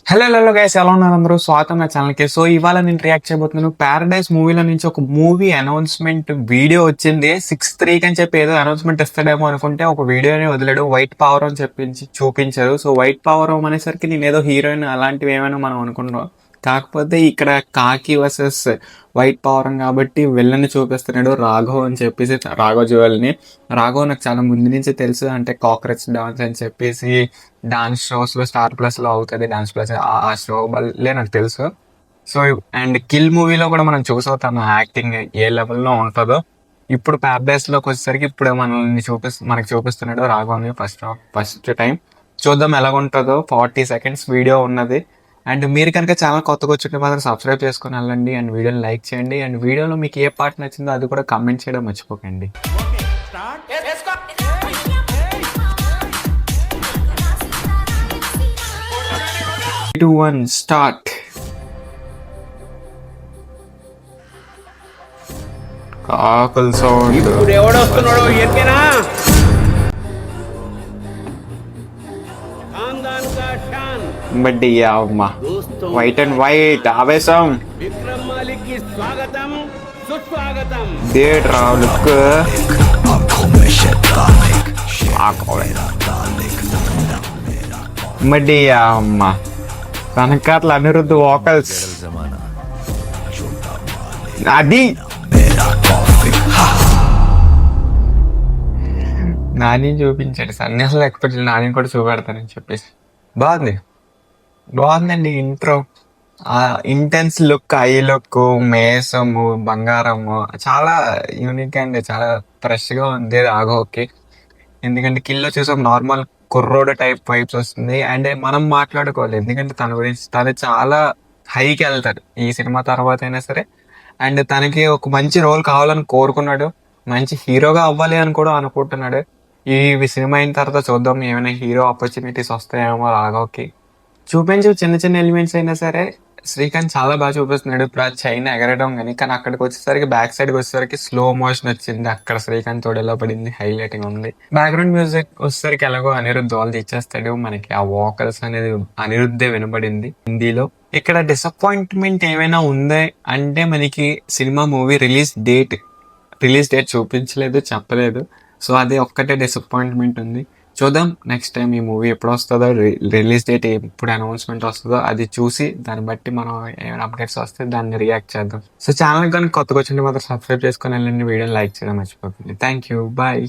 Hello guys, ఎలా ఉన్నారు అందరూ? స్వాగతం నా ఛానల్కి. సో ఇవాళ నేను రియాక్ట్ చేయబోతున్నాను. పారడైజ్ మూవీలో నుంచి ఒక మూవీ అనౌన్స్మెంట్ వీడియో వచ్చింది. 6/3 అని చెప్పి ఏదో అనౌన్స్మెంట్ ఇస్తాడేమో అనుకుంటే ఒక వీడియోని వదిలాడు. వైట్ పవర్ అని చెప్పించి చూపించారు. సో వైట్ పవర్ అనేసరికి నేను ఏదో హీరోయిన్ అలాంటివి ఏమైనా మనం అనుకుంటాం. కాకపోతే ఇక్కడ కాకి వర్సెస్ వైట్ పవర్ కాబట్టి విల్లన్ని చూపిస్తున్నాడు, రాఘవ్ అని చెప్పేసి. రాఘవ్ జ్యువెల్ని. రాఘవ్ నాకు చాలా ముందు నుంచి తెలుసు. అంటే కాక్రోచ్ డాన్స్ అని చెప్పేసి డాన్స్ షోస్లో స్టార్ ప్లస్లో అవుతుంది. డాన్స్ ప్లస్ ఆ షో వల్లే నాకు తెలుసు. సో అండ్ కిల్ మూవీలో కూడా మనం చూసవుతాం యాక్టింగ్ ఏ లెవెల్లో ఉంటుందో. ఇప్పుడు ప్యారడైస్లోకి వచ్చేసరికి ఇప్పుడు మనకి చూపిస్తున్నాడు రాఘవ్ని ఫస్ట్ టైం. చూద్దాం ఎలాగుంటుందో. 40 seconds వీడియో ఉన్నది. అండ్ మీరు కనుక ఛానల్ కొత్తగా వచ్చింటే మాత్రం సబ్స్క్రైబ్ చేసుకొని వెళ్ళండి. అండ్ వీడియోని లైక్ చేయండి. అండ్ వీడియోలో మీకు ఏ పార్ట్ నచ్చిందో అది కూడా కమెంట్ చేయడం మర్చిపోకండి. 2, 1 స్టార్ట్. కాకుల సౌండ్. ఇప్పుడు ఎవడొస్తున్నాడో ఎరికేనా? ఖాందాన్ కా షాన్ బడ్డీ అమ్మా. వైట్ అండ్ వైట్ ఆవేశం. విక్రమ్ మాలిక్ కి స్వాగతం సుస్వాగతం. Theatre look. బడ్డీ అమ్మా. వెనకాట్ల అనిరుద్ధ వోకల్స్. అది నాని చూపించాడు. సన్యాసాలు ఎక్స్పెక్ట్ నాని కూడా చూపెడతానని చెప్పేసి బాగుందండి intro. Intense look, eye look, మేసము, బంగారము చాలా యూనిక్ అండ్ చాలా ఫ్రెష్గా ఉంది రాఘవ్కి. ఎందుకంటే కిల్లో చూసాం నార్మల్ కుర్రోడ్ టైప్ వైబ్స్ వస్తుంది. అండ్ మనం మాట్లాడుకోవాలి ఎందుకంటే తన గురించి. తను చాలా హైకి వెళ్తాడు ఈ సినిమా తర్వాత అయినా సరే. అండ్ తనకి ఒక మంచి రోల్ కావాలని కోరుకున్నాడు. మంచి హీరోగా అవ్వాలి అని కూడా అనుకుంటున్నాడు. ఈ సినిమా అయిన తర్వాత చూద్దాం ఏమైనా హీరో ఆపర్చునిటీస్ వస్తాయేమో రాఘవ్కి. చిన్న చిన్న ఎలిమెంట్స్ అయినా సరే శ్రీకాంత్ చాలా బాగా చూపిస్తున్నాడు. ఇప్పుడు ఆ చైన్ ఎగరడం కానీ అక్కడికి వచ్చేసరికి బ్యాక్ సైడ్కి వచ్చేసరికి స్లో మోషన్ వచ్చింది. అక్కడ శ్రీకాంత్ తోడు ఎలా పడింది, హైలైటింగ్ ఉంది. బ్యాక్గ్రౌండ్ మ్యూజిక్ వచ్చేసరికి ఎలాగో అనిరుద్ధ్ వాళ్ళు ఇచ్చేస్తాడు. మనకి ఆ వోకల్స్ అనేది అనిరుద్ధే వినపడింది హిందీలో. ఇక్కడ డిసప్పాయింట్మెంట్ ఏమైనా ఉందే అంటే మనకి సినిమా మూవీ రిలీజ్ డేట్ చూపించలేదు, చెప్పలేదు. సో అది ఒక్కటే డిసప్పాయింట్మెంట్ ఉంది. చూద్దాం నెక్స్ట్ టైం ఈ మూవీ ఎప్పుడు వస్తుందో, రిలీజ్ డేట్ ఎప్పుడు అనౌన్స్మెంట్ వస్తుందో అది చూసి దాన్ని బట్టి మనం ఏమైనా అప్డేట్స్ వస్తే దాన్ని రియాక్ట్ చేద్దాం. సో ఛానల్ కానీ కొత్తగా వచ్చింటే మాత్రం సబ్స్క్రైబ్ చేసుకొని వెళ్ళండి. వీడియోని లైక్ చేయడం మర్చిపోకండి. Thank you, bye.